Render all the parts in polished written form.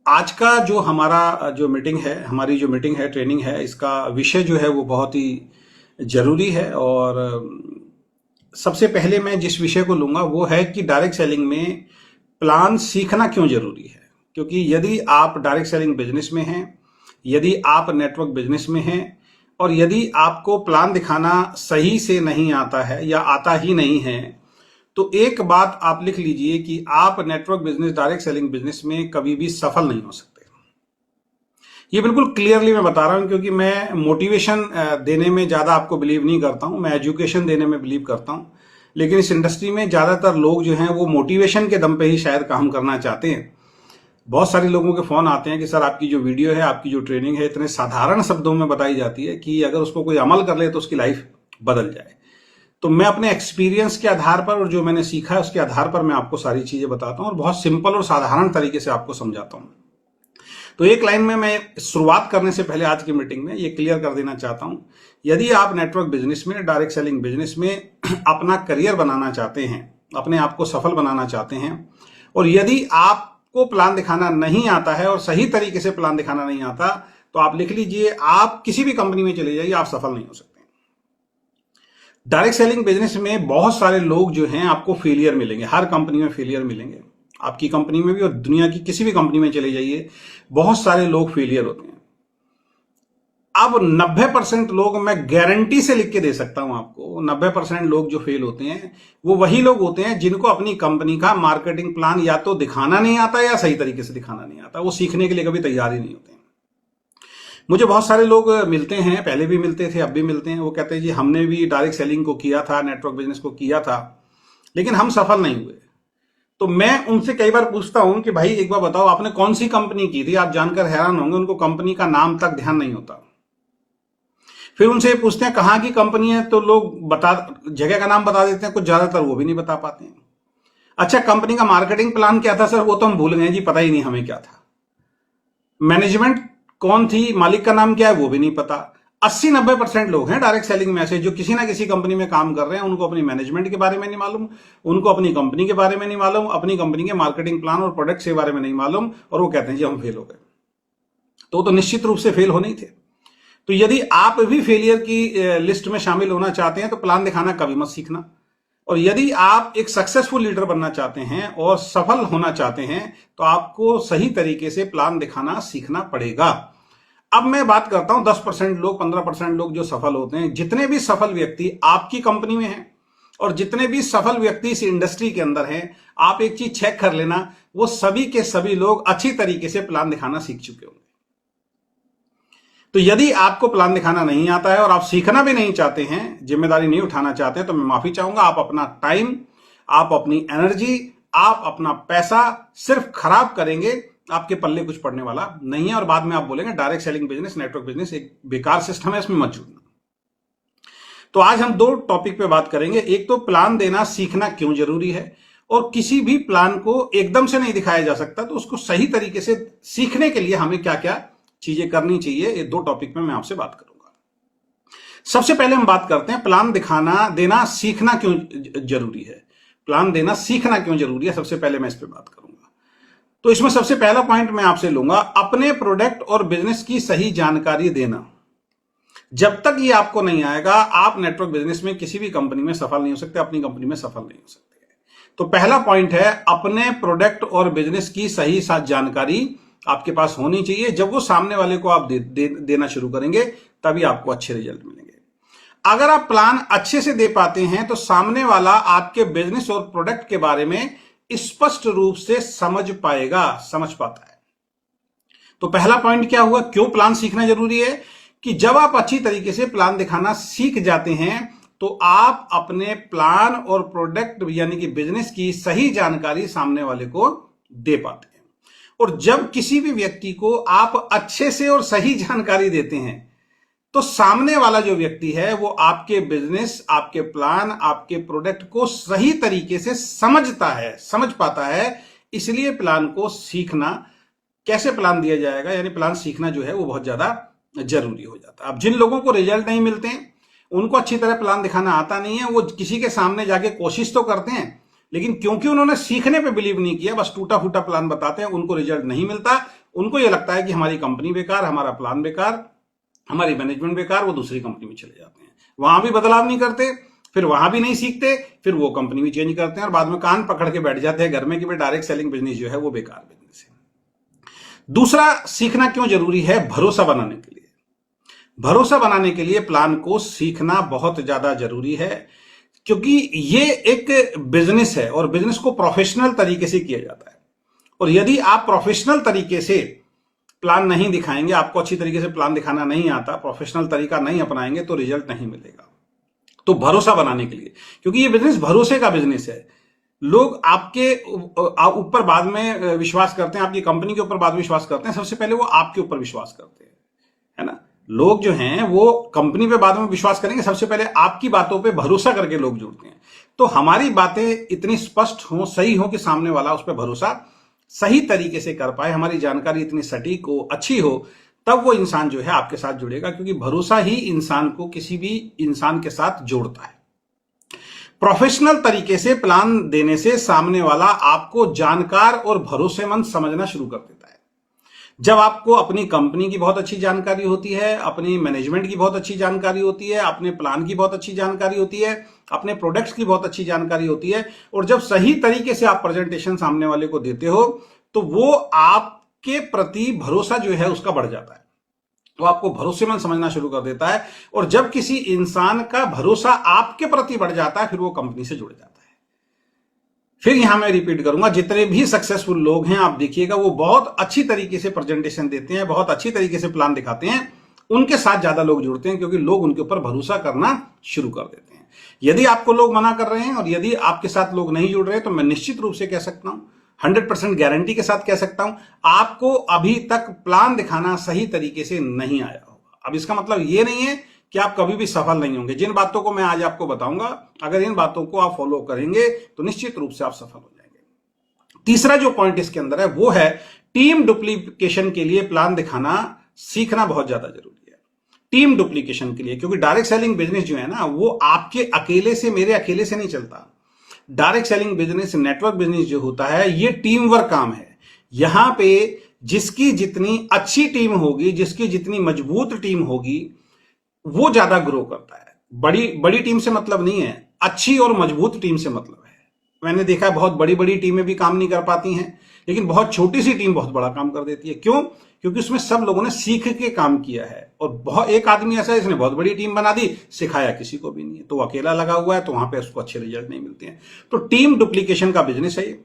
आज का जो हमारा जो मीटिंग है, हमारी जो मीटिंग है, ट्रेनिंग है, इसका विषय जो है वो बहुत ही जरूरी है। और सबसे पहले मैं जिस विषय को लूंगा वो है कि डायरेक्ट सेलिंग में प्लान सीखना क्यों जरूरी है। क्योंकि यदि आप डायरेक्ट सेलिंग बिजनेस में हैं, यदि आप नेटवर्क बिजनेस में हैं और यदि आपको प्लान दिखाना सही से नहीं आता है या आता ही नहीं है, तो एक बात आप लिख लीजिए कि आप network business, direct selling business में कभी भी सफल नहीं हो सकते। ये बिल्कुल क्लियरली मैं बता रहा हूं, क्योंकि मैं मोटिवेशन देने में ज्यादा आपको बिलीव नहीं करता हूं, मैं एजुकेशन देने में बिलीव करता हूं। लेकिन इस इंडस्ट्री में ज्यादातर लोग जो हैं वो मोटिवेशन के दम पे ही शायद काम करना चाहते हैं। बहुत सारे लोगों के फोन आते हैं कि सर आपकी जो वीडियो है, आपकी जो ट्रेनिंग है, इतने साधारण शब्दों में बताई जाती है कि अगर उसको कोई अमल कर ले तो उसकी लाइफ बदल जाए। तो मैं अपने एक्सपीरियंस के आधार पर और जो मैंने सीखा है उसके आधार पर मैं आपको सारी चीजें बताता हूं और बहुत सिंपल और साधारण तरीके से आपको समझाता हूं। तो एक लाइन में मैं शुरुआत करने से पहले आज की मीटिंग में ये क्लियर कर देना चाहता हूं, यदि आप नेटवर्क बिजनेस में, डायरेक्ट सेलिंग बिजनेस में अपना करियर बनाना चाहते हैं, अपने आप को सफल बनाना चाहते हैं, और यदि आपको प्लान दिखाना नहीं आता है और सही तरीके से प्लान दिखाना नहीं आता, तो आप लिख लीजिए, आप किसी भी कंपनी में चले जाइए, आप सफल नहीं हो सकते। डायरेक्ट सेलिंग बिजनेस में बहुत सारे लोग जो हैं आपको फेलियर मिलेंगे, हर कंपनी में फेलियर मिलेंगे, आपकी कंपनी में भी और दुनिया की किसी भी कंपनी में चले जाइए, बहुत सारे लोग फेलियर होते हैं। अब 90% लोग, मैं गारंटी से लिख के दे सकता हूं आपको, 90% लोग जो फेल होते हैं वो वही लोग होते हैं जिनको अपनी कंपनी का मार्केटिंग प्लान या तो दिखाना नहीं आता या सही तरीके से दिखाना नहीं आता। वो सीखने के लिए कभी तैयार ही नहीं होते हैं। मुझे बहुत सारे लोग मिलते हैं, पहले भी मिलते थे, अब भी मिलते हैं। वो कहते हैं जी हमने भी डायरेक्ट सेलिंग को किया था, नेटवर्क बिजनेस को किया था, लेकिन हम सफल नहीं हुए। तो मैं उनसे कई बार पूछता हूं कि भाई एक बार बताओ आपने कौन सी कंपनी की थी। आप जानकर हैरान होंगे, उनको कंपनी का नाम तक ध्यान नहीं होता। फिर उनसे पूछते हैं कहां की कंपनी है, तो लोग जगह का नाम बता देते हैं, कुछ ज्यादातर वो भी नहीं बता पाते हैं। अच्छा, कंपनी का मार्केटिंग प्लान क्या था सर, वो तो हम भूल गए जी, पता ही नहीं हमें क्या था। मैनेजमेंट कौन थी, मालिक का नाम क्या है, वो भी नहीं पता। 80-90% लोग हैं डायरेक्ट सेलिंग में ऐसे जो किसी ना किसी कंपनी में काम कर रहे हैं, उनको अपनी मैनेजमेंट के बारे में नहीं मालूम, उनको अपनी कंपनी के बारे में नहीं मालूम, अपनी कंपनी के मार्केटिंग प्लान और प्रोडक्ट्स के बारे में नहीं मालूम, और वो कहते हैं जी हम फेल हो गए। तो निश्चित रूप से फेल होने ही थे। तो यदि आप भी फेलियर की लिस्ट में शामिल होना चाहते हैं तो प्लान दिखाना कभी मत सीखना। और यदि आप एक सक्सेसफुल लीडर बनना चाहते हैं और सफल होना चाहते हैं तो आपको सही तरीके से प्लान दिखाना सीखना पड़ेगा। अब मैं बात करता हूं 10% लोग, 15% लोग जो सफल होते हैं। जितने भी सफल व्यक्ति आपकी कंपनी में हैं और जितने भी सफल व्यक्ति इस इंडस्ट्री के अंदर हैं, आप एक चीज चेक कर लेना, वो सभी के सभी लोग अच्छी तरीके से प्लान दिखाना सीख चुके होंगे। तो यदि आपको प्लान दिखाना नहीं आता है और आप सीखना भी नहीं चाहते हैं, जिम्मेदारी नहीं उठाना चाहते हैं, तो मैं माफी चाहूंगा। आप अपना टाइम, आप अपनी एनर्जी, आप अपना पैसा सिर्फ खराब करेंगे, आपके पल्ले कुछ पड़ने वाला नहीं है। और बाद में आप बोलेंगे direct selling business, network business एक बेकार सिस्टम है, इसमें मत जुड़ना। तो आज हम दो टॉपिक पे बात करेंगे। एक तो प्लान देना सीखना क्यों जरूरी है, और किसी भी प्लान को एकदम से नहीं दिखाया जा सकता, तो उसको सही तरीके से सीखने के लिए हमें क्या क्या चीजें करनी चाहिए, ये दो टॉपिक में मैं आपसे बात करूंगा। सबसे पहले हम बात करते हैं प्लान दिखाना, देना सीखना क्यों जरूरी है। प्लान देना सीखना क्यों जरूरी है, सबसे पहले मैं इस पे बात करूंगा। तो इसमें सबसे पहला पॉइंट मैं आपसे लूंगा, अपने प्रोडक्ट और बिजनेस की सही जानकारी देना। जब तक ये आपको नहीं आएगा, आप नेटवर्क बिजनेस में किसी भी कंपनी में सफल नहीं हो सकते, अपनी कंपनी में सफल नहीं हो सकते। तो पहला पॉइंट है, अपने प्रोडक्ट और बिजनेस की सही जानकारी आपके पास होनी चाहिए। जब वो सामने वाले को आप देना शुरू करेंगे, तभी आपको अच्छे रिजल्ट मिलेंगे। अगर आप प्लान अच्छे से दे पाते हैं तो सामने वाला आपके बिजनेस और प्रोडक्ट के बारे में स्पष्ट रूप से समझ पाता है। तो पहला पॉइंट क्या हुआ, क्यों प्लान सीखना जरूरी है, कि जब आप अच्छी तरीके से प्लान दिखाना सीख जाते हैं तो आप अपने प्लान और प्रोडक्ट यानी कि बिजनेस की सही जानकारी सामने वाले को दे पाते हैं। और जब किसी भी व्यक्ति को आप अच्छे से और सही जानकारी देते हैं तो सामने वाला जो व्यक्ति है वो आपके बिजनेस, आपके प्लान, आपके प्रोडक्ट को सही तरीके से समझ पाता है। इसलिए प्लान को सीखना, कैसे प्लान दिया जाएगा, यानी प्लान सीखना जो है वो बहुत ज्यादा जरूरी हो जाता है। अब जिन लोगों को रिजल्ट नहीं मिलते हैं, उनको अच्छी तरह प्लान दिखाना आता नहीं है, वो किसी के सामने जाके कोशिश तो करते हैं, लेकिन क्योंकि उन्होंने सीखने पे बिलीव नहीं किया, बस टूटा फूटा प्लान बताते हैं, उनको रिजल्ट नहीं मिलता। उनको ये लगता है कि हमारी कंपनी बेकार, हमारा प्लान बेकार, हमारी मैनेजमेंट बेकार, वो दूसरी कंपनी में चले जाते हैं, वहां भी बदलाव नहीं करते, फिर वहां भी नहीं सीखते, फिर वो कंपनी भी चेंज करते हैं और बाद में कान पकड़ के बैठ जाते हैं घर में कि भाई डायरेक्ट सेलिंग बिजनेस जो है वो बेकार बिजनेस है। दूसरा सीखना क्यों जरूरी है? भरोसा बनाने के लिए। भरोसा बनाने के लिए प्लान को सीखना बहुत ज्यादा जरूरी है, क्योंकि ये एक बिजनेस है और बिजनेस को प्रोफेशनल तरीके से किया जाता है। और यदि आप प्रोफेशनल तरीके से प्लान नहीं दिखाएंगे, आपको अच्छी तरीके से प्लान दिखाना नहीं आता, प्रोफेशनल तरीका नहीं अपनाएंगे, तो रिजल्ट नहीं मिलेगा। तो भरोसा बनाने के लिए, क्योंकि ये बिजनेस भरोसे का बिजनेस है, लोग आपके ऊपर बाद में विश्वास करते हैं, आपकी कंपनी के ऊपर बाद में विश्वास करते हैं, सबसे पहले वो आपके ऊपर विश्वास करते हैं, है ना। लोग जो हैं वो कंपनी पे बाद में विश्वास करेंगे, सबसे पहले आपकी बातों पे भरोसा करके लोग जुड़ते हैं। तो हमारी बातें इतनी स्पष्ट हो, सही हो कि सामने वाला उस पर भरोसा सही तरीके से कर पाए, हमारी जानकारी इतनी सटीक हो, अच्छी हो, तब वो इंसान जो है आपके साथ जुड़ेगा, क्योंकि भरोसा ही इंसान को किसी भी इंसान के साथ जोड़ता है। प्रोफेशनल तरीके से प्लान देने से सामने वाला आपको जानकार और भरोसेमंद समझना शुरू कर देता है। जब आपको अपनी कंपनी की बहुत अच्छी जानकारी होती है, अपनी मैनेजमेंट की बहुत अच्छी जानकारी होती है, अपने प्लान की बहुत अच्छी जानकारी होती है, अपने प्रोडक्ट्स की बहुत अच्छी जानकारी होती है, और जब सही तरीके से आप प्रेजेंटेशन सामने वाले को देते हो, तो वो आपके प्रति भरोसा जो है उसका बढ़ जाता है, वो आपको भरोसेमंद समझना शुरू कर देता है। और जब किसी इंसान का भरोसा आपके प्रति बढ़ जाता है, फिर वो कंपनी से जुड़ जाता है। फिर यहां मैं रिपीट करूंगा, जितने भी सक्सेसफुल लोग हैं आप देखिएगा, वो बहुत अच्छी तरीके से प्रेजेंटेशन देते हैं, बहुत अच्छी तरीके से प्लान दिखाते हैं, उनके साथ ज्यादा लोग जुड़ते हैं, क्योंकि लोग उनके ऊपर भरोसा करना शुरू कर देते हैं। यदि आपको लोग मना कर रहे हैं और यदि आपके साथ लोग नहीं जुड़ रहे, तो मैं निश्चित रूप से कह सकता हूं, 100% गारंटी के साथ कह सकता हूं, आपको अभी तक प्लान दिखाना सही तरीके से नहीं आया होगा। अब इसका मतलब ये नहीं है कि आप कभी भी सफल नहीं होंगे। जिन बातों को मैं आज आपको बताऊंगा, अगर इन बातों को आप फॉलो करेंगे तो निश्चित रूप से आप सफल हो जाएंगे। तीसरा जो पॉइंट इसके अंदर है वो है टीम डुप्लीकेशन के लिए प्लान दिखाना सीखना बहुत ज्यादा जरूरी है। टीम डुप्लीकेशन के लिए, क्योंकि डायरेक्ट सेलिंग बिजनेस जो है ना, वो आपके अकेले से, मेरे अकेले से नहीं चलता। Direct selling business, network business जो होता है, ये टीम वर्क काम है। यहां पे जिसकी जितनी अच्छी टीम होगी, जिसकी जितनी मजबूत टीम होगी, वो ज्यादा ग्रो करता है। बड़ी टीम से मतलब नहीं है, अच्छी और मजबूत टीम से मतलब है। मैंने देखा है बहुत बड़ी बड़ी टीमें भी काम नहीं कर पाती हैं, लेकिन बहुत छोटी सी टीम बहुत बड़ा काम कर देती है। क्यों? क्योंकि उसमें सब लोगों ने सीख के काम किया है। और एक आदमी ऐसा है इसने बहुत बड़ी टीम बना दी, सिखाया किसी को भी नहीं है, तो वो अकेला लगा हुआ है, तो वहां पे उसको अच्छे रिजल्ट नहीं मिलते हैं। तो टीम डुप्लीकेशन का बिजनेस है ये।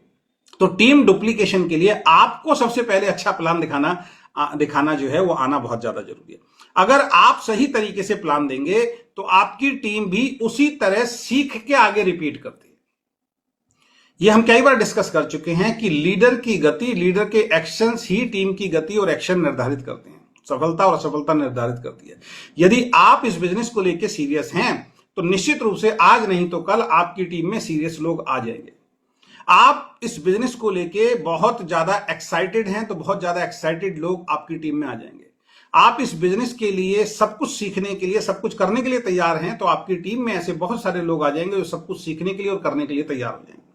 तो टीम डुप्लीकेशन के लिए आपको सबसे पहले अच्छा प्लान दिखाना जो है वो आना बहुत ज्यादा जरूरी है। अगर आप सही तरीके से प्लान देंगे तो आपकी टीम भी उसी तरह सीख के आगे रिपीट करती है। यह हम कई बार डिस्कस कर चुके हैं कि लीडर की गति, लीडर के एक्शंस ही टीम की गति और एक्शन निर्धारित करते हैं, सफलता और असफलता निर्धारित करती है। यदि आप इस बिजनेस को लेकर सीरियस हैं तो निश्चित रूप से आज नहीं तो कल आपकी टीम में सीरियस लोग आ जाएंगे। आप इस बिजनेस को लेके बहुत ज्यादा एक्साइटेड हैं तो बहुत ज्यादा एक्साइटेड लोग आपकी टीम में आ जाएंगे। आप इस बिजनेस के लिए सब कुछ सीखने के लिए, सब कुछ करने के लिए तैयार हैं, तो आपकी टीम में ऐसे बहुत सारे लोग आ जाएंगे जो सब कुछ सीखने के लिए और करने के लिए तैयार हो जाएंगे।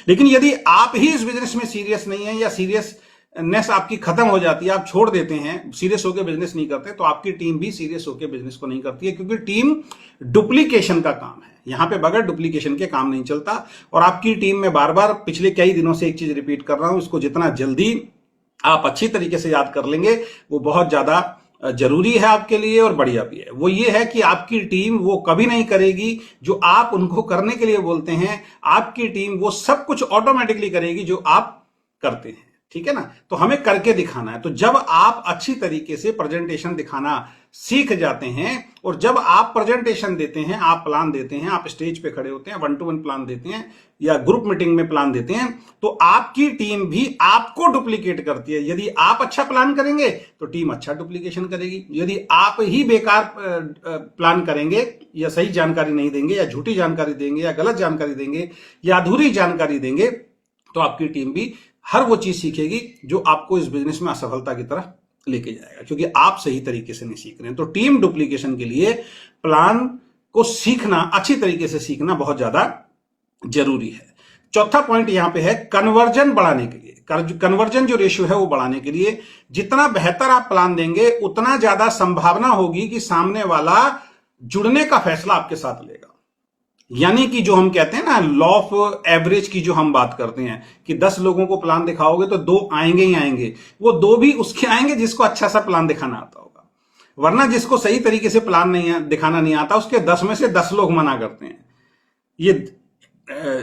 लेकिन यदि आप ही इस बिजनेस में सीरियस नहीं है, या सीरियसनेस आपकी खत्म हो जाती है, आप छोड़ देते हैं, सीरियस होकर बिजनेस नहीं करते, तो आपकी टीम भी सीरियस होकर बिजनेस को नहीं करती है, क्योंकि टीम डुप्लीकेशन का काम है। यहां पे बगैर डुप्लीकेशन के काम नहीं चलता। और आपकी टीम में बार बार पिछले कई दिनों से एक चीज रिपीट कर रहा हूं, इसको जितना जल्दी आप अच्छी तरीके से याद कर लेंगे वो बहुत ज्यादा जरूरी है आपके लिए और बढ़िया भी है। वो ये है कि आपकी टीम वो कभी नहीं करेगी जो आप उनको करने के लिए बोलते हैं। आपकी टीम वो सब कुछ ऑटोमेटिकली करेगी जो आप करते हैं, ठीक है ना। तो हमें करके दिखाना है। तो जब आप अच्छी तरीके से प्रेजेंटेशन दिखाना सीख जाते हैं और जब आप प्रेजेंटेशन देते हैं, आप प्लान देते हैं, आप स्टेज पे खड़े होते हैं, 1-to-1 प्लान देते हैं या ग्रुप मीटिंग में प्लान देते हैं, तो आपकी टीम भी आपको डुप्लीकेट करती है। यदि आप अच्छा प्लान करेंगे तो टीम अच्छा डुप्लीकेशन करेगी। यदि आप ही बेकार प्लान करेंगे या सही जानकारी नहीं देंगे या झूठी जानकारी देंगे या गलत जानकारी देंगे या अधूरी जानकारी देंगे, तो आपकी टीम भी हर वो चीज सीखेगी जो आपको इस बिजनेस में असफलता की तरफ लेके जाएगा, क्योंकि आप सही तरीके से नहीं सीख रहे हैं। तो टीम डुप्लीकेशन के लिए प्लान को सीखना, अच्छी तरीके से सीखना बहुत ज्यादा जरूरी है। चौथा पॉइंट यहां पे है कन्वर्जन बढ़ाने के लिए, कन्वर्जन जो रेशियो है वो बढ़ाने के लिए जितना बेहतर आप प्लान देंगे उतना ज्यादा संभावना होगी कि सामने वाला जुड़ने का फैसला आपके साथ लेगा। यानी कि जो हम कहते हैं ना लॉ ऑफ एवरेज की जो हम बात करते हैं कि 10 लोगों को प्लान दिखाओगे तो 2 आएंगे ही आएंगे, वो 2 भी उसके आएंगे जिसको अच्छा सा प्लान दिखाना आता होगा, वरना जिसको सही तरीके से प्लान नहीं दिखाना नहीं आता उसके 10 में से 10 लोग मना करते हैं। ये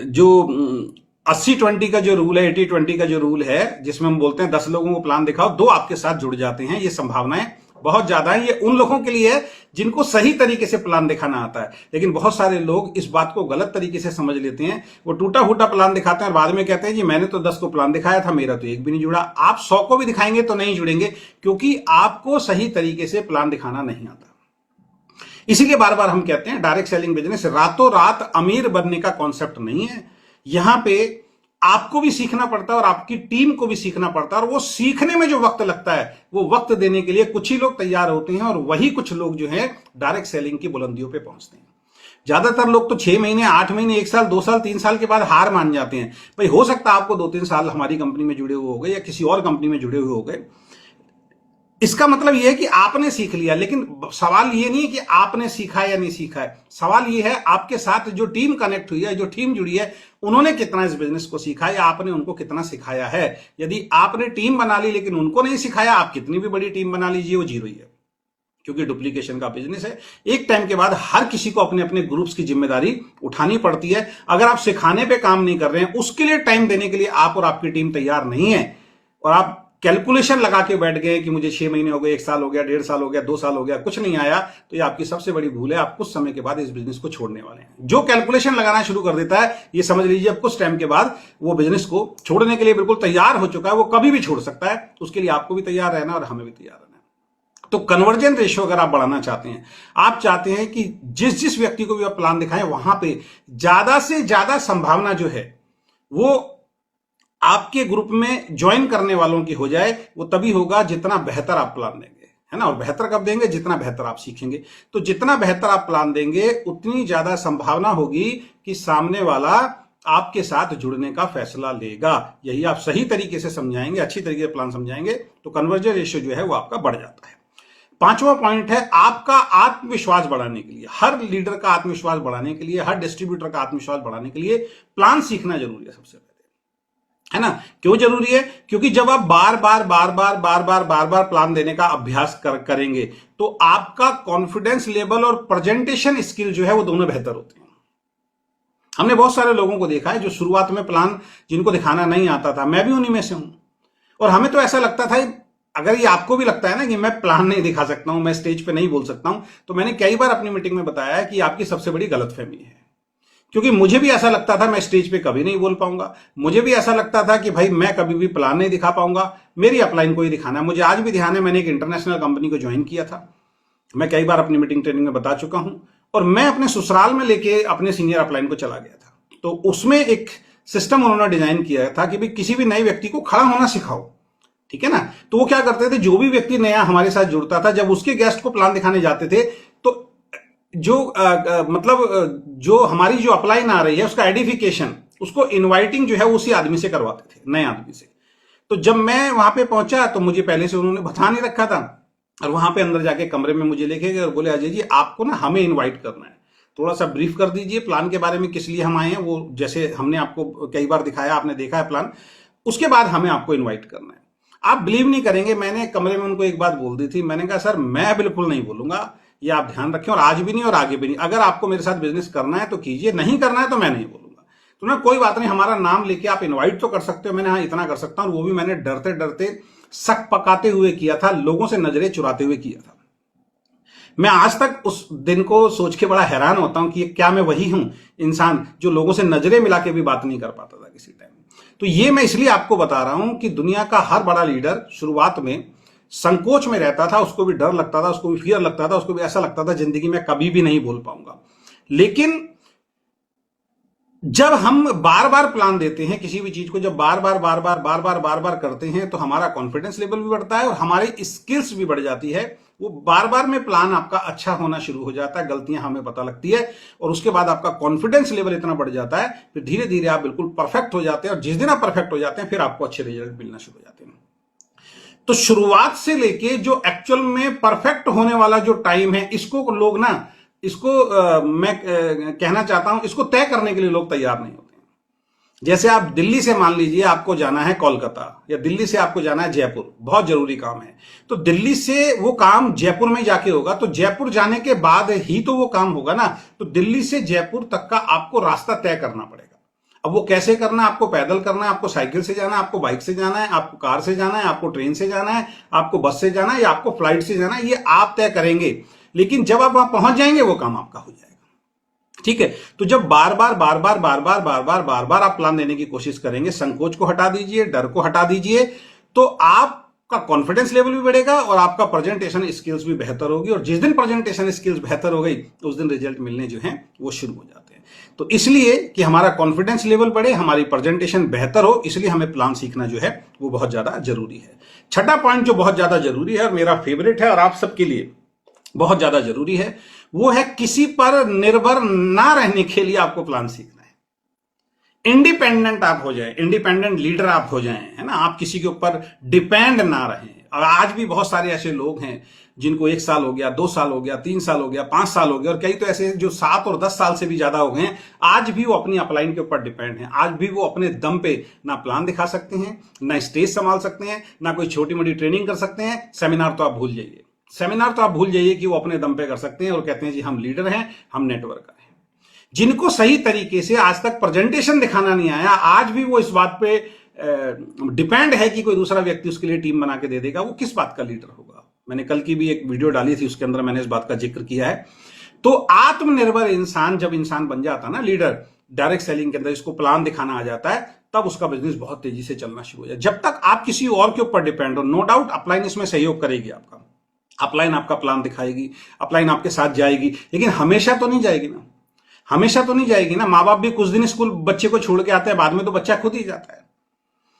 जो 80-20 का जो रूल है, 80-20 का जो रूल है जिसमें हम बोलते हैं 10 लोगों को प्लान दिखाओ 2 आपके साथ जुड़ जाते हैं, ये संभावनाएं बहुत ज्यादा है। ये उन लोगों के लिए है जिनको सही तरीके से प्लान दिखाना आता है, लेकिन बहुत सारे लोग इस बात को गलत तरीके से समझ लेते हैं। वो टूटा फूटा प्लान दिखाते हैं और बाद में कहते हैं जी मैंने तो 10 को प्लान दिखाया था, मेरा तो एक भी नहीं जुड़ा। आप 100 को भी दिखाएंगे तो नहीं जुड़ेंगे, क्योंकि आपको सही तरीके से प्लान दिखाना नहीं आता। इसीलिए बार बार हम कहते हैं डायरेक्ट सेलिंग बिजनेस रातों रात अमीर बनने का कॉन्सेप्ट नहीं है। यहां पे आपको भी सीखना पड़ता है और आपकी टीम को भी सीखना पड़ता है, और वो सीखने में जो वक्त लगता है वो वक्त देने के लिए कुछ ही लोग तैयार होते हैं, और वही कुछ लोग जो है डायरेक्ट सेलिंग की बुलंदियों पे पहुंचते हैं। ज्यादातर लोग तो 6 महीने, 8 महीने, 1 साल, 2 साल, 3 साल के बाद हार मान जाते हैं। भाई हो सकता है आपको 2-3 साल हमारी कंपनी में जुड़े हुए हो गए या किसी और कंपनी में जुड़े हुए हो गए, इसका मतलब यह है कि आपने सीख लिया, लेकिन सवाल यह नहीं है कि आपने सीखा या नहीं सीखा है। सवाल यह है आपके साथ जो टीम कनेक्ट हुई है, जो टीम जुड़ी है, उन्होंने कितना इस बिजनेस को सीखा या आपने उनको कितना सिखाया है। यदि आपने टीम बना ली लेकिन उनको नहीं सिखाया, आप कितनी भी बड़ी टीम बना लीजिए वो जीरो ही है, क्योंकि डुप्लीकेशन का बिजनेस है। एक टाइम के बाद हर किसी को अपने अपने ग्रुप्स की जिम्मेदारी उठानी पड़ती है। अगर आप सिखाने पे काम नहीं कर रहे हैं, उसके लिए टाइम देने के लिए आप और आपकी टीम तैयार नहीं है, और आप कैलकुलेशन लगा के बैठ गए कि मुझे 6 महीने हो गए, 1 साल हो गया, 1.5 साल हो गया, 2 साल हो गया, कुछ नहीं आया, तो ये आपकी सबसे बड़ी भूल है। आप कुछ समय के बाद इस बिजनेस को छोड़ने वाले हैं। जो कैलकुलेशन लगाना शुरू कर देता है, ये समझ लीजिए अब कुछ टाइम के बाद वो बिजनेस को छोड़ने के लिए बिल्कुल तैयार हो चुका है। वो कभी भी छोड़ सकता है, उसके लिए आपको भी तैयार रहना और हमें भी तैयार रहना है। तो कन्वर्जन रेशियो अगर आप बढ़ाना चाहते हैं, आप चाहते हैं कि जिस जिस व्यक्ति को भी आप प्लान दिखाएं वहां पे ज्यादा से ज्यादा संभावना जो है वो आपके ग्रुप में ज्वाइन करने वालों की हो जाए, वो तभी होगा जितना बेहतर आप प्लान देंगे, है ना। और बेहतर कब देंगे? जितना बेहतर आप सीखेंगे। तो जितना बेहतर आप प्लान देंगे उतनी ज्यादा संभावना होगी कि सामने वाला आपके साथ जुड़ने का फैसला लेगा। यही आप सही तरीके से समझाएंगे, अच्छी तरीके से प्लान समझाएंगे, तो कन्वर्जन रेशियो जो है वो आपका बढ़ जाता है। 5वां पॉइंट है आपका आत्मविश्वास बढ़ाने के लिए। हर लीडर का आत्मविश्वास बढ़ाने के लिए, हर डिस्ट्रीब्यूटर का आत्मविश्वास बढ़ाने के लिए प्लान सीखना जरूरी है सबसे पहले, है ना। क्यों जरूरी है? क्योंकि जब आप बार बार प्लान देने का अभ्यास करेंगे तो आपका कॉन्फिडेंस लेवल और प्रेजेंटेशन स्किल जो है वो दोनों बेहतर होते हैं। हमने बहुत सारे लोगों को देखा है जो शुरुआत में प्लान जिनको दिखाना नहीं आता था, मैं भी उन्हीं में से हूं, और हमें तो ऐसा लगता था, अगर ये आपको भी लगता है ना कि मैं प्लान नहीं दिखा सकता हूं, मैं स्टेज पे नहीं बोल सकता हूं, तो मैंने कई बार अपनी मीटिंग में बताया है कि आपकी सबसे बड़ी गलतफहमी है। क्योंकि मुझे भी ऐसा लगता था मैं स्टेज पे कभी नहीं बोल पाऊंगा, मुझे भी ऐसा लगता था कि भाई मैं कभी भी प्लान नहीं दिखा पाऊंगा, मेरी अपलाइन को ही दिखाना है। मुझे आज भी ध्यान है, मैंने एक इंटरनेशनल कंपनी को ज्वाइन किया था, मैं कई बार अपनी मीटिंग ट्रेनिंग में बता चुका हूं, और मैं अपने ससुराल में लेके अपने सीनियर अपलाइन को चला गया था। तो उसमें एक सिस्टम उन्होंने डिजाइन किया था कि भाई किसी भी नए व्यक्ति को खड़ा होना सिखाओ, ठीक है ना। तो वो क्या करते थे, जो भी व्यक्ति नया हमारे साथ जुड़ता था, जब उसके गेस्ट को प्लान दिखाने जाते थे तो जो हमारी जो अपलाइन आ रही है उसका एडिफिकेशन, उसको इनवाइटिंग जो है उसी आदमी से करवाते थे, नए आदमी से। तो जब मैं वहां पे पहुंचा तो मुझे पहले से उन्होंने बता नहीं रखा था, और वहां पे अंदर जाके कमरे में मुझे लेके गए और बोले अजय जी आपको ना हमें इन्वाइट करना है, थोड़ा सा ब्रीफ कर दीजिए प्लान के बारे में, किस लिए हम आए हैं, वो जैसे हमने आपको कई बार दिखाया, आपने देखा है प्लान, उसके बाद हमें आपको इन्वाइट करना है। आप बिलीव नहीं करेंगे, मैंने कमरे में उनको एक बात बोल दी थी, मैंने कहा सर मैं बिल्कुल नहीं बोलूंगा, ये आप ध्यान रखें, और आज भी नहीं और आगे भी नहीं। अगर आपको मेरे साथ बिजनेस करना है तो कीजिए, नहीं करना है तो मैं नहीं बोलूंगा। तो ना कोई बात नहीं, हमारा नाम लेके आप इनवाइट तो कर सकते हो। मैंने हाँ इतना कर सकता हूं, वो भी मैंने डरते डरते शक पकाते हुए किया था, लोगों से नजरें चुराते हुए किया था। मैं आज तक उस दिन को सोच के बड़ा हैरान होता हूं कि क्या मैं वही हूं इंसान जो लोगों से नजरें मिला के भी बात नहीं कर पाता था किसी टाइम। तो ये मैं इसलिए आपको बता रहा हूं कि दुनिया का हर बड़ा लीडर शुरुआत में संकोच में रहता था, उसको भी डर लगता था, उसको भी फियर लगता था, उसको भी ऐसा लगता था जिंदगी में कभी भी नहीं बोल पाऊंगा। लेकिन जब हम बार बार प्लान देते हैं किसी भी चीज को, जब बार बार करते हैं तो हमारा कॉन्फिडेंस लेवल भी बढ़ता है और हमारी स्किल्स भी बढ़ जाती है, वो बार बार में प्लान आपका अच्छा होना शुरू हो जाता है, गलतियां हमें पता लगती है और उसके बाद आपका कॉन्फिडेंस लेवल इतना बढ़ जाता है, फिर धीरे धीरे आप बिल्कुल परफेक्ट हो जाते हैं और जिस दिन आप परफेक्ट हो जाते हैं फिर आपको अच्छे रिजल्ट मिलना शुरू हो जाते हैं। तो शुरुआत से लेके जो एक्चुअल में परफेक्ट होने वाला जो टाइम है, इसको लोग ना, इसको मैं कहना चाहता हूं, इसको तय करने के लिए लोग तैयार नहीं होते। जैसे आप दिल्ली से मान लीजिए आपको जाना है कोलकाता, या दिल्ली से आपको जाना है जयपुर, बहुत जरूरी काम है, तो दिल्ली से वो काम जयपुर में जाके होगा, तो जयपुर जाने के बाद ही तो वो काम होगा ना। तो दिल्ली से जयपुर तक का आपको रास्ता तय करना पड़ेगा। अब वो कैसे करना है, आपको पैदल करना है, आपको साइकिल से जाना है, आपको बाइक से जाना है, आपको कार से जाना है, आपको ट्रेन से जाना है, आपको बस से जाना है, या आपको फ्लाइट से जाना है, ये आप तय करेंगे। लेकिन जब आप वहां पहुंच जाएंगे वो काम आपका हो जाएगा। ठीक है, तो जब बार बार आप प्लान देने की कोशिश करेंगे, संकोच को हटा दीजिए, डर को हटा दीजिए, तो आपका कॉन्फिडेंस लेवल भी बढ़ेगा और आपका प्रेजेंटेशन स्किल्स भी बेहतर होगी। और जिस दिन प्रेजेंटेशन स्किल्स बेहतर हो गई उस दिन रिजल्ट मिलने जो है वो शुरू हो जाते हैं। तो इसलिए कि हमारा कॉन्फिडेंस लेवल बढ़े, हमारी प्रेजेंटेशन बेहतर हो, इसलिए हमें प्लान सीखना जो है वो बहुत ज्यादा जरूरी है। छठा पॉइंट जो बहुत ज्यादा जरूरी है और मेरा फेवरेट है और आप सबके लिए बहुत ज्यादा जरूरी है, वो है किसी पर निर्भर ना रहने के लिए आपको प्लान सीखना है। इंडिपेंडेंट आप हो जाए, इंडिपेंडेंट लीडर आप हो जाएं, है ना, आप किसी के ऊपर डिपेंड ना रहें। और आज भी बहुत सारे ऐसे लोग हैं जिनको 1 साल हो गया, 2 साल हो गया, 3 साल हो गया, 5 साल हो गया, और कई तो ऐसे जो 7 और 10 साल से भी ज्यादा हो गए हैं, आज भी वो अपनी अपलाइन के ऊपर डिपेंड है। आज भी वो अपने दम पे ना प्लान दिखा सकते हैं, ना स्टेज संभाल सकते हैं, ना कोई छोटी मोटी ट्रेनिंग कर सकते हैं। सेमिनार तो आप भूल जाइए, सेमिनार तो आप भूल जाइए कि वो अपने दम पे कर सकते हैं और कहते हैं जी हम लीडर हैं, हम नेटवर्कर हैं। जिनको सही तरीके से आज तक प्रेजेंटेशन दिखाना नहीं आया, आज भी वो इस बात पे डिपेंड है कि कोई दूसरा व्यक्ति उसके लिए टीम बना के दे देगा, वो किस बात का लीडर होगा। मैंने कल की भी एक वीडियो डाली थी, उसके अंदर मैंने इस बात का जिक्र किया है। तो आत्मनिर्भर इंसान जब इंसान बन जाता है ना लीडर, डायरेक्ट सेलिंग के अंदर इसको प्लान दिखाना आ जाता है, तब उसका बिजनेस बहुत तेजी से चलना शुरू हो जाए। जब तक आप किसी और के ऊपर डिपेंड हो, नो डाउट अपलाइन इसमें सहयोग करेगी आपका, अपलाइन आपका प्लान दिखाएगी, अपलाइन आपके साथ जाएगी, लेकिन हमेशा तो नहीं जाएगी ना, हमेशा तो नहीं जाएगी ना। माँ बाप भी कुछ दिन स्कूल बच्चे को छोड़ के आते हैं, बाद में तो बच्चा खुद ही जाता है।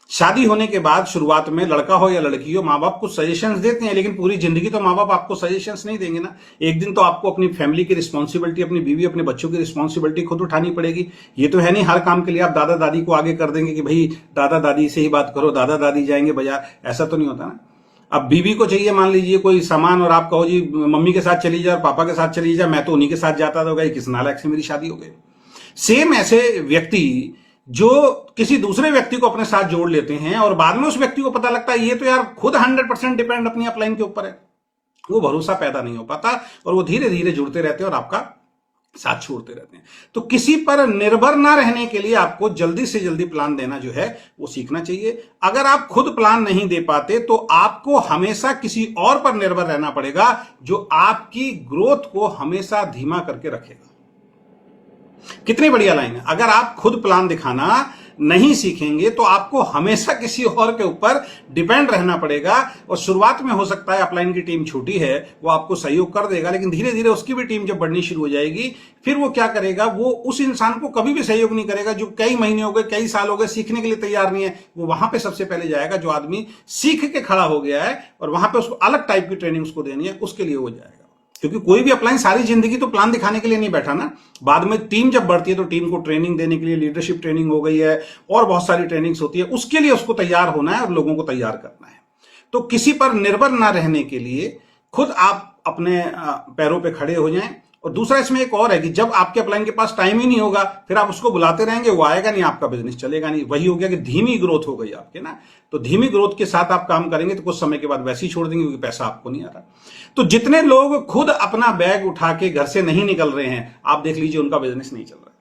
शादी होने के बाद शुरुआत में लड़का हो या लड़की हो, माँ बाप कुछ सजेशंस देते हैं, लेकिन पूरी जिंदगी तो माँ बाप आपको सजेशंस नहीं देंगे ना। एक दिन तो आपको अपनी फैमिली की रिस्पॉन्सिबिलिटी, अपनी बीवी अपने बच्चों की रिस्पॉन्सिबिलिटी खुद उठानी पड़ेगी। ये तो है नहीं हर काम के लिए आप दादा दादी को आगे कर देंगे कि भाई दादा दादी से ही बात करो, दादा दादी जाएंगे बाजार, ऐसा तो नहीं होता ना। अब बीवी को चाहिए मान लीजिए कोई सामान और आप कहो जी मम्मी के साथ चली जाए और पापा के साथ चली जाए, मैं तो उन्हीं के साथ जाता था, किस नालायक से मेरी शादी हो गई। सेम ऐसे व्यक्ति जो किसी दूसरे व्यक्ति को अपने साथ जोड़ लेते हैं और बाद में उस व्यक्ति को पता लगता है ये तो यार खुद 100% डिपेंड अपनी अपलाइन के ऊपर है, वो भरोसा पैदा नहीं हो पाता और वो धीरे धीरे जुड़ते रहते हैं और आपका साथ छोड़ते रहते हैं। तो किसी पर निर्भर ना रहने के लिए आपको जल्दी से जल्दी प्लान देना जो है वो सीखना चाहिए। अगर आप खुद प्लान नहीं दे पाते तो आपको हमेशा किसी और पर निर्भर रहना पड़ेगा जो आपकी ग्रोथ को हमेशा धीमा करके रखेगा। कितनी बढ़िया लाइन है। अगर आप खुद प्लान दिखाना नहीं सीखेंगे तो आपको हमेशा किसी और के ऊपर डिपेंड रहना पड़ेगा। और शुरुआत में हो सकता है अपलाइन की टीम छोटी है, वो आपको सहयोग कर देगा, लेकिन धीरे धीरे उसकी भी टीम जब बढ़नी शुरू हो जाएगी फिर वो क्या करेगा, वो उस इंसान को कभी भी सहयोग नहीं करेगा जो कई महीने हो गए, कई साल हो गए, सीखने के लिए तैयार नहीं है। वो वहां पे सबसे पहले जाएगा जो आदमी सीख के खड़ा हो गया है और वहां पे उसको अलग टाइप की ट्रेनिंग उसको देनी है, उसके लिए वो जाएगा। क्योंकि कोई भी अपलाइन सारी जिंदगी तो प्लान दिखाने के लिए नहीं बैठा ना। बाद में टीम जब बढ़ती है तो टीम को ट्रेनिंग देने के लिए लीडरशिप ट्रेनिंग हो गई है और बहुत सारी ट्रेनिंग्स होती है, उसके लिए उसको तैयार होना है और लोगों को तैयार करना है। तो किसी पर निर्भर ना रहने के लिए खुद आप अपने पैरों पे खड़े हो जाएं। और दूसरा इसमें एक और है कि जब आपके अपलाइन के पास टाइम ही नहीं होगा फिर आप उसको बुलाते रहेंगे, वो आएगा नहीं, आपका बिजनेस चलेगा नहीं। वही हो गया कि धीमी ग्रोथ हो गई आपके ना। तो धीमी ग्रोथ के साथ आप काम करेंगे तो कुछ समय के बाद वैसे ही छोड़ देंगे क्योंकि पैसा आपको नहीं आ रहा। तो जितने लोग खुद अपना बैग उठा के घर से नहीं निकल रहे हैं, आप देख लीजिए उनका बिजनेस नहीं चल रहा है।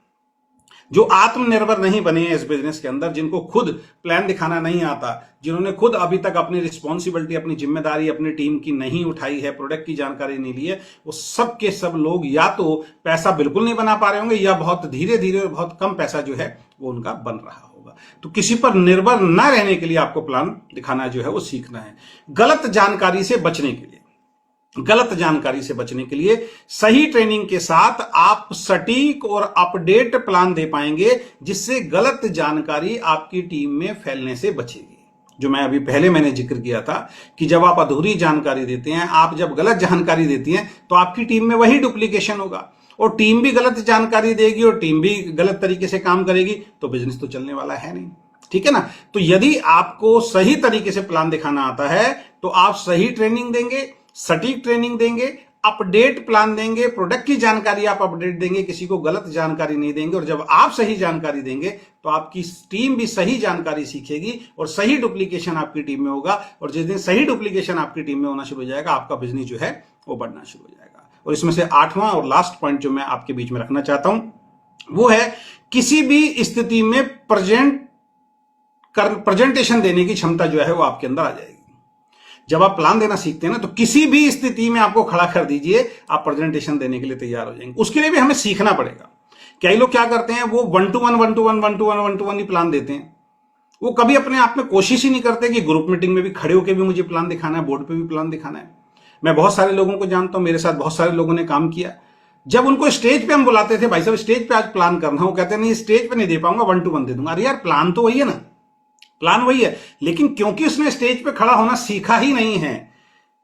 जो आत्मनिर्भर नहीं बने हैं इस बिजनेस के अंदर, जिनको खुद प्लान दिखाना नहीं आता, जिन्होंने खुद अभी तक अपनी रिस्पॉन्सिबिलिटी, अपनी जिम्मेदारी अपनी टीम की नहीं उठाई है, प्रोडक्ट की जानकारी नहीं ली है, वो सब के सब लोग या तो पैसा बिल्कुल नहीं बना पा रहे होंगे या बहुत धीरे धीरे और बहुत कम पैसा जो है वो उनका बन रहा होगा। तो किसी पर निर्भर ना रहने के लिए आपको प्लान दिखाना जो है वो सीखना है। गलत जानकारी से बचने के लिए, गलत जानकारी से बचने के लिए सही ट्रेनिंग के साथ आप सटीक और अपडेट प्लान दे पाएंगे जिससे गलत जानकारी आपकी टीम में फैलने से बचेगी। जो मैं अभी पहले मैंने जिक्र किया था कि जब आप अधूरी जानकारी देते हैं, आप जब गलत जानकारी देती हैं, तो आपकी टीम में वही डुप्लीकेशन होगा और टीम भी गलत जानकारी देगी और टीम भी गलत तरीके से काम करेगी, तो बिजनेस तो चलने वाला है नहीं। ठीक है ना। तो यदि आपको सही तरीके से प्लान दिखाना आता है तो आप सही ट्रेनिंग देंगे, सटीक ट्रेनिंग देंगे, अपडेट प्लान देंगे, प्रोडक्ट की जानकारी आप अपडेट देंगे, किसी को गलत जानकारी नहीं देंगे। और जब आप सही जानकारी देंगे तो आपकी टीम भी सही जानकारी सीखेगी और सही डुप्लीकेशन आपकी टीम में होगा। और जिस दिन सही डुप्लीकेशन आपकी टीम में होना शुरू हो जाएगा, आपका बिजनेस जो है वो बढ़ना शुरू हो जाएगा। और इसमें से 8वां और लास्ट पॉइंट जो मैं आपके बीच में रखना चाहता हूं वो है किसी भी स्थिति में प्रेजेंटेशन देने की क्षमता जो है वो आपके अंदर आ जाएगी। जब आप प्लान देना सीखते हैं ना, तो किसी भी स्थिति में आपको खड़ा कर दीजिए, आप प्रेजेंटेशन देने के लिए तैयार हो जाएंगे। उसके लिए भी हमें सीखना पड़ेगा। कई लोग क्या करते हैं, वो 1-to-1 ही प्लान देते हैं। वो कभी अपने आप में कोशिश ही नहीं करते कि ग्रुप मीटिंग में भी खड़े होकर भी मुझे प्लान दिखाना है, बोर्ड पे भी प्लान दिखाना है। मैं बहुत सारे लोगों को जानता हूं, मेरे साथ बहुत सारे लोगों ने काम किया। जब उनको स्टेज पे हम बुलाते थे, भाई साहब स्टेज पे आज प्लान करना, वो कहते नहीं स्टेज पे नहीं दे पाऊंगा, 1-to-1 दे दूंगा। अरे यार प्लान तो वही है ना, प्लान वही है, लेकिन क्योंकि उसने स्टेज पे खड़ा होना सीखा ही नहीं है,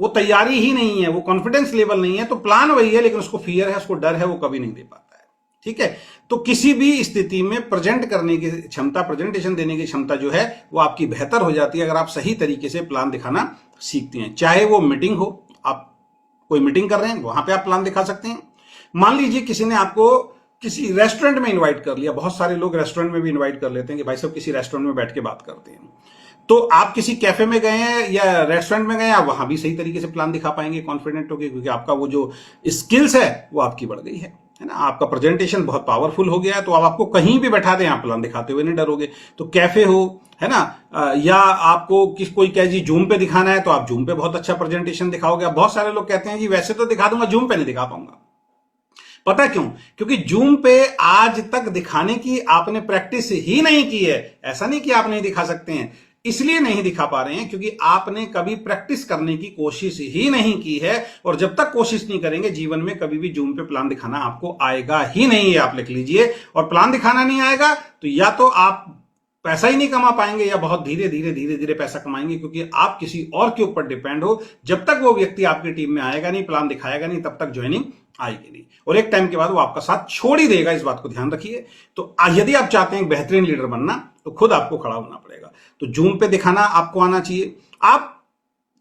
वो तैयारी ही नहीं है, वो कॉन्फिडेंस लेवल नहीं है, तो प्लान वही है लेकिन उसको फियर है, उसको डर है, वो कभी नहीं दे पाता है। ठीक है। तो किसी भी स्थिति में प्रेजेंट करने की क्षमता, प्रेजेंटेशन देने की क्षमता जो है वो आपकी बेहतर हो जाती है अगर आप सही तरीके से प्लान दिखाना सीखते हैं। चाहे वो मीटिंग हो, आप कोई मीटिंग कर रहे हैं, वहां पे आप प्लान दिखा सकते हैं। मान लीजिए किसी ने आपको किसी रेस्टोरेंट में इनवाइट कर लिया, बहुत सारे लोग रेस्टोरेंट में भी इनवाइट कर लेते हैं कि भाई साहब किसी रेस्टोरेंट में बैठ के बात करते हैं। तो आप किसी कैफे में गए हैं या रेस्टोरेंट में गए हैं, आप वहां भी सही तरीके से प्लान दिखा पाएंगे कॉन्फिडेंट होकर, क्योंकि आपका वो जो स्किल्स है वो आपकी बढ़ गई है ना। आपका प्रेजेंटेशन बहुत पावरफुल हो गया है, तो अब आपको कहीं भी बैठा दें आप प्लान दिखाते हुए नहीं डरोगे। तो कैफे हो, है ना, या आपको कोई कहे जी जूम पे दिखाना है, तो आप जूम पे बहुत अच्छा प्रेजेंटेशन दिखाओगे। अब बहुत सारे लोग कहते हैं जी वैसे तो दिखा दूंगा, जूम पे नहीं दिखा पाऊंगा। पता क्यों? क्योंकि जूम पे आज तक दिखाने की आपने प्रैक्टिस ही नहीं की है। ऐसा नहीं कि आप नहीं दिखा सकते हैं, इसलिए नहीं दिखा पा रहे हैं क्योंकि आपने कभी प्रैक्टिस करने की कोशिश ही नहीं की है। और जब तक कोशिश नहीं करेंगे, जीवन में कभी भी जूम पे प्लान दिखाना आपको आएगा ही नहीं है। आप लिख लीजिए। और प्लान दिखाना नहीं आएगा तो या तो आप पैसा ही नहीं कमा पाएंगे या बहुत धीरे धीरे पैसा कमाएंगे, क्योंकि आप किसी और के ऊपर डिपेंड हो। जब तक वो व्यक्ति आपकी टीम में आएगा नहीं, प्लान दिखाएगा नहीं, तब तक ज्वाइनिंग आएगी नहीं, और एक टाइम के बाद वो आपका साथ छोड़ ही देगा। इस बात को ध्यान रखिए। तो यदि आप चाहते हैं बेहतरीन लीडर बनना, तो खुद आपको खड़ा होना पड़ेगा। तो जूम पे दिखाना आपको आना चाहिए। आप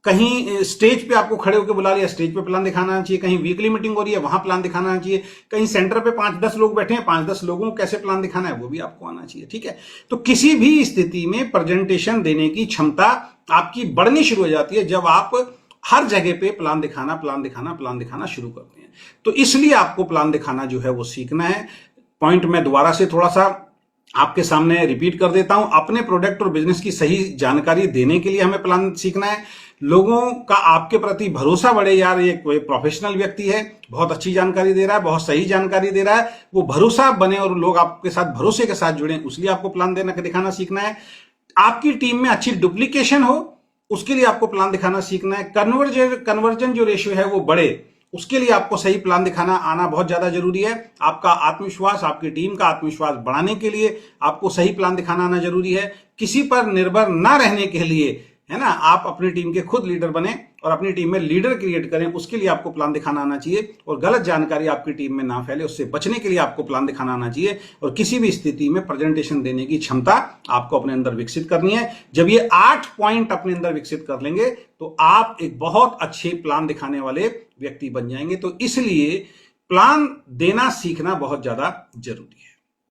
कहीं स्टेज पे आपको खड़े होकर बुला लिया, स्टेज पे प्लान दिखाना चाहिए। कहीं वीकली मीटिंग हो रही है, वहां प्लान दिखाना चाहिए। कहीं सेंटर पे 5-10 लोग बैठे हैं, 5-10 लोगों को कैसे प्लान दिखाना है वो भी आपको आना चाहिए। ठीक है। तो किसी भी स्थिति में प्रेजेंटेशन देने की क्षमता आपकी बढ़नी शुरू हो जाती है जब आप हर जगह पे प्लान दिखाना शुरू करते हैं। तो इसलिए आपको प्लान दिखाना जो है वो सीखना है। पॉइंट मैं दोबारा से थोड़ा सा आपके सामने रिपीट कर देता हूं। अपने प्रोडक्ट और बिजनेस की सही जानकारी देने के लिए हमें प्लान सीखना है। लोगों का आपके प्रति भरोसा बढ़े, यार ये कोई प्रोफेशनल व्यक्ति है, बहुत अच्छी जानकारी दे रहा है, बहुत सही जानकारी दे रहा है, वो भरोसा बने और लोग आपके साथ भरोसे के साथ जुड़े, उसलिए आपको प्लान दिखाना सीखना है। आपकी टीम में अच्छी डुप्लीकेशन हो, उसके लिए आपको प्लान दिखाना सीखना है। कन्वर्जन जो रेशियो है वो बढ़े, उसके लिए आपको सही प्लान दिखाना आना बहुत ज्यादा जरूरी है। आपका आत्मविश्वास, आपकी टीम का आत्मविश्वास बढ़ाने के लिए आपको सही प्लान दिखाना आना जरूरी है। किसी पर निर्भर ना रहने के लिए, है ना, आप अपनी टीम के खुद लीडर बने और अपनी टीम में लीडर क्रिएट करें, उसके लिए आपको प्लान दिखाना आना चाहिए। और गलत जानकारी आपकी टीम में ना फैले, उससे बचने के लिए आपको प्लान दिखाना आना चाहिए। और किसी भी स्थिति में प्रेजेंटेशन देने की क्षमता आपको अपने अंदर विकसित करनी है। जब ये 8 पॉइंट अपने अंदर विकसित कर लेंगे तो आप एक बहुत अच्छे प्लान दिखाने वाले व्यक्ति बन जाएंगे। तो इसलिए प्लान देना सीखना बहुत ज्यादा जरूरी है।